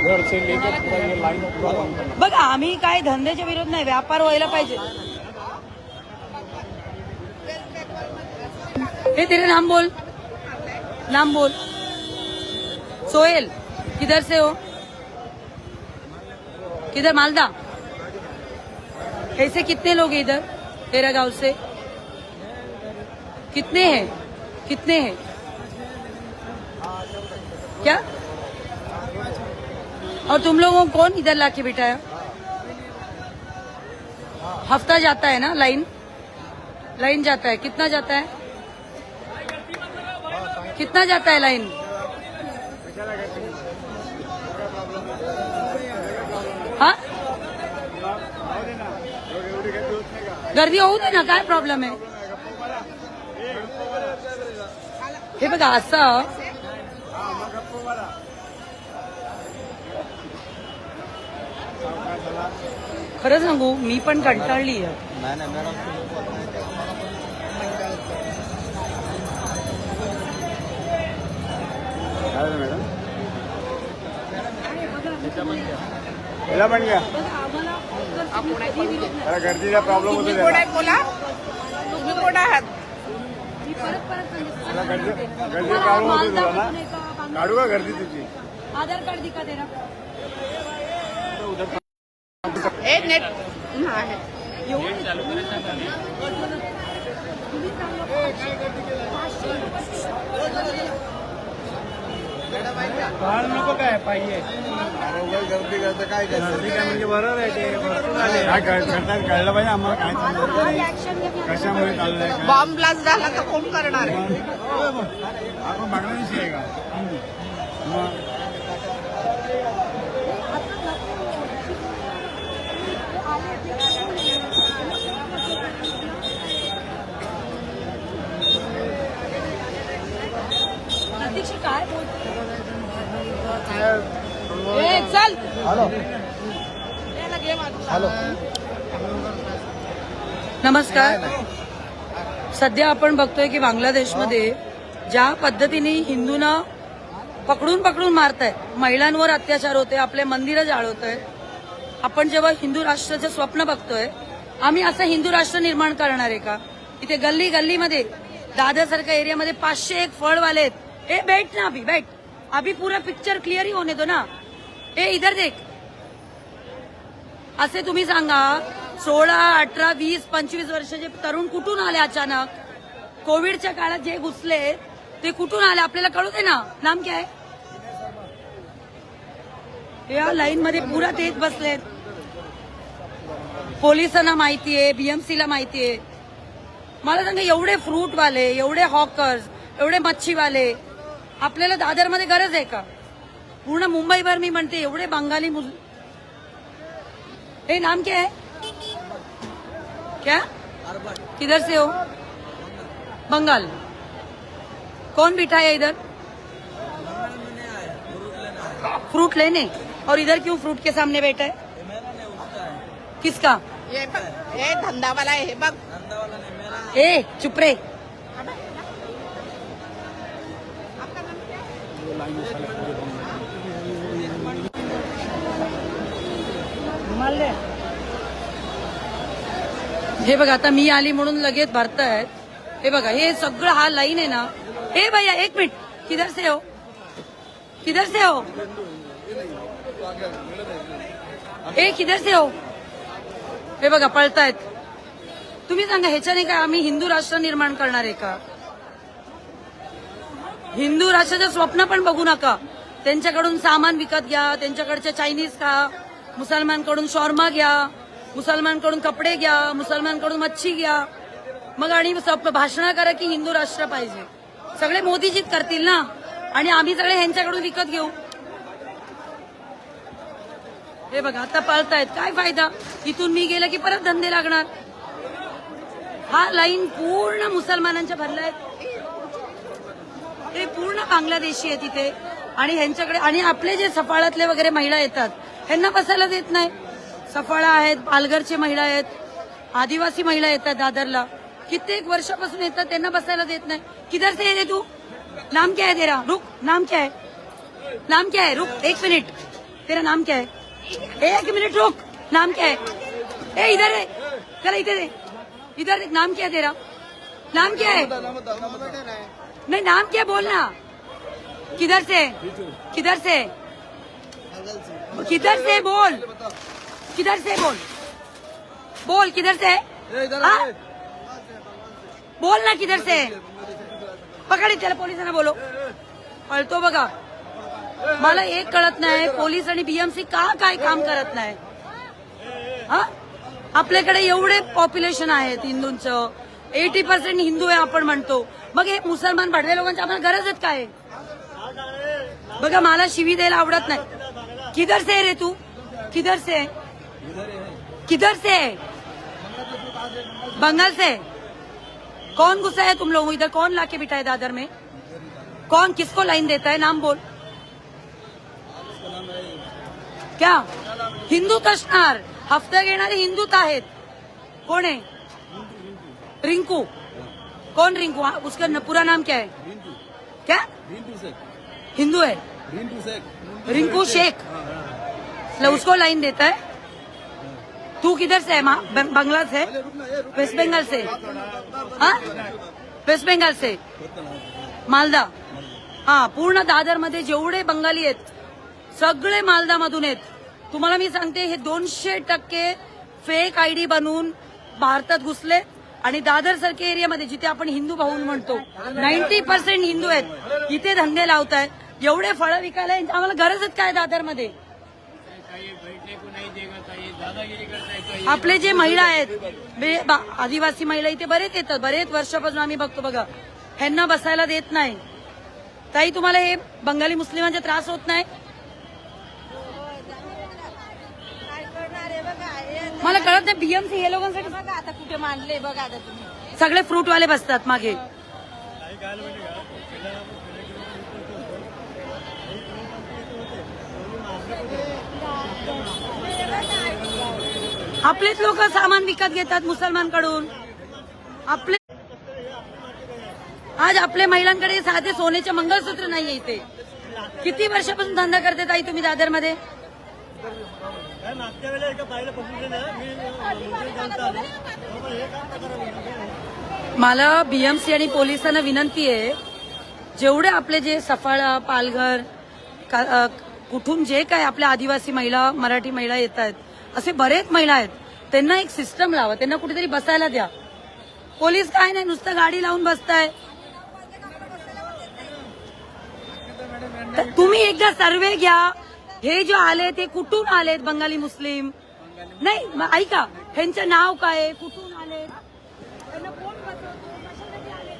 घर से लेकर पूरा ये लाइन पूरा बंद करना। बघा आम्ही काय धंद्याच्या विरोध नाही, व्यापार व्हायला पाहिजे. हे तेरे नाम बोल, नाम बोल. सोहेल, किधर से हो? किधर? मालदा. ऐसे कितने लोग हैं इधर तेरा गांव से? कितने हैं? कितने हैं? क्या? और तुम लोगों को कौन इधर लाके बिठाया? हफ्ता जाता है ना लाइन? लाइन जाता है, कितना जाता है? कितना जाता है लाइन? हाँ, गर्दी होऊ दे ना, काय प्रॉब्लेम आहे? हे बघा असं खरं सांगू, मी पण कंटाळली आहे. मेरा बन गया. अरे गर्दीचा प्रॉब्लेम होतो त्याला. बोला तुम्ही कोण आहात? गर्दी प्रॉब्लेम होतो तुला ना. काढू का गर्दी तुझी? आधार कार्ड दिखा तेरा. ए नेट आहे. काल नको काय पाहिजे. गर्दी करतं काय म्हणजे बरोबर आहे ते. काय कळलं पाहिजे आम्हाला, काय चाललं, कशामुळे चाललंय. बॉम्ब ब्लास्ट झाला तर कोण करणार आहे? आपण बांगलादेशी आहे का? काय बोलतो? चल. Hello hello. नमस्कार. सध्या आपण बघतोय की बांगलादेशमध्ये ज्या पद्धतीने हिंदूंना पकडून पकडून मारतायत, महिलांवर अत्याचार होते, आपले मंदिरं जाळवतोय. आपण जेव्हा हिंदू राष्ट्राचं स्वप्न बघतोय, आम्ही असं हिंदू राष्ट्र निर्माण करणार आहे का? इथे गल्ली गल्लीमध्ये दादरसारख्या एरियामध्ये 501 फळवाले आहेत. ए बैठ ना, अभी बैठ, अभी पूरा पिक्चर क्लियर ही होने दो ना. ए इधर देख. असे तुम्ही सांगा, 16, 18, 20, 25 वर्षाचे तरुण कुठून आले अचानक? कोविडच्या काळात जे घुसले ते कुठून आले आपल्याला कळू दे ना. नाम क्या है? या लाईन मध्ये पुरा तेच बसलेत. पोलिसांना माहितीये, बीएमसीला माहितीये. मला सांगा, एवढे फ्रूटवाले, एवढे हॉकर्स, एवढे मच्छीवाले, आपल्याला दादरमध्ये गरज आहे का? पूर्ण मुंबईभर मी म्हणते एवढे बंगाली ए नाम क्या है? क्या? किधर से हो? बंगाल. कौन बिठा है इधर? फ्रूट लेने. और इधर क्यों फ्रूट के सामने बैठा है? किसका? ये धंदावाला आहे हे बघ. ए चुप रे. हे बघा, आता मी आली म्हणून लगेच भरतायत. हे बघा, हे सगळं हा लाईन आहे ना. ए भैया एक मिनिट, किधर से हो? किधर से हो? ए किधर से हो? हे बघा पळतायत. तुम्ही सांगा, ह्याच्याने काय आम्ही हिंदू राष्ट्र निर्माण करणार आहे का? हिंदू राष्ट्राचं स्वप्न पण बघू नका. त्यांच्याकडून सामान विकत घ्या, त्यांच्याकडचे चायनीज खा, मुसलमानकडून शॉर्मा घ्या, मुसलमानकडून कपडे घ्या, मुसलमानकडून मच्छी घ्या, मग आणि भाषण करा की हिंदू राष्ट्र पाहिजे. सगळे मोदीजीच करतील ना, आणि आम्ही सगळे ह्यांच्याकडून विकत घेऊ. हे बघा आता पळतायत. काय फायदा? इथून मी गेलं की परत धंदे लागणार. हा लाईन पूर्ण मुसलमानांच्या भरलाय. ते पूर्ण बांगलादेशी आहे तिथे. आणि ह्यांच्याकडे आणि आपले जे सफाळ्यातले वगैरे महिला येतात ह्यांना बसायला देत नाही. सफाळा आहेत, पालघरची महिला आहेत, आदिवासी महिला येतात दादरला, कित्येक वर्षापासून येतात, त्यांना बसायला देत नाही. किधर से है तू? नाम क्या है तेरा? रुक, नाम क्या है? नाम क्या है? रुक एक मिनिट. तेरा नाम क्या है? एक मिनट रुक, नाम क्या है? ए इधर है, चल इधर है, इधर देख, नाम क्या है तेरा? नाम क्या है? नहीं नाम क्या है बोलना? किधर से? किधर से? किधर से बोल? किधर से बोल? बोल किधर से? हाँ? बोल ना किधर से? पकडी त्याला पोलिसांना बोलो. पळतो बघा. मला एक कळत नाही पोलीस आणि बीएमसी का काय काम करत नाही. हा आपल्याकडे एवढे पॉप्युलेशन आहेत हिंदूंचं 80% हिंदू आहे आपण म्हणतो मग हे मुसलमान भडवे लोकांची आपल्याला गरजच काय. बघा मला शिवी द्यायला आवडत नाही. किधर से रे तू? किधर से? किधर से? बंगाल से. कौन गुस्सा है तुम लोगों इधर? कौन लाके बिठा है दादर में? कौन किसको लाइन देता है? नाम बोल. क्या हिंदूत असणार? हफ्ता घेणारे हिंदूत आहेत. कोण आहे? रिंकू. कौन रिंकू? उसका पूरा नाम क्या है? क्या हिंदू है? रिंकू शेख. उसको लाइन देता है. तू किधर से है? बंगला से? वेस्ट बंगाल से? हाँ वेस्ट बंगाल से. मालदा. हा पूर्ण दादर मध्ये जेवढे बंगाली आहेत सगळे मालदा मधून आहेत. तुम्हाला मी सांगते हे 200% फेक आयडी बनवून भारतात घुसले आणि दादर सारख्या एरियामध्ये जिथे आपण हिंदू भाऊ म्हणतो 90% हिंदू आहेत इथे धंदे लावतायत. एवढे फळं विकायला आम्हाला गरजच काय दादरमध्ये? आपले जे महिला आहेत आदिवासी महिला इथे बरेच येतात. बरेच वर्षापासून आम्ही बघतो बघा ह्यांना बसायला देत नाही. ताई तुम्हाला हे बंगाली मुस्लिमांचा त्रास होत नाही? मला कळत नाही. बीएमसी हे लोकांसाठी बघा आता कुठे मांडले बघा आता तुम्ही. सगळे फ्रूटवाले बसतात मागे. आपलेच लोक सामान विकत घेतात मुसलमानकडून. आपले आज आपल्या महिलांकडे साधे सोन्याचे मंगळसूत्र नाहीये इथे. किती वर्षापासून धंदा करते ताई तुम्ही दादरमध्ये? मला बीएमसी आणि पोलिसांना विनंती आहे जेवढे आपले जे सफाळा पालघर कुठून जे काय आपल्या आदिवासी महिला मराठी महिला येत आहेत असे बरेच महिला आहेत त्यांना एक सिस्टम लावा. त्यांना कुठेतरी बसायला द्या. पोलीस काय नाही नुसतं गाडी लावून बसताय. तुम्ही एकदा सर्वे घ्या. हे जे आले ते कुठून आलेत? बंगाली मुस्लिम नाही. ऐका ह्यांचं नाव काय? कुठून आले? त्यांना कोण बसवतो? कशासाठी आले?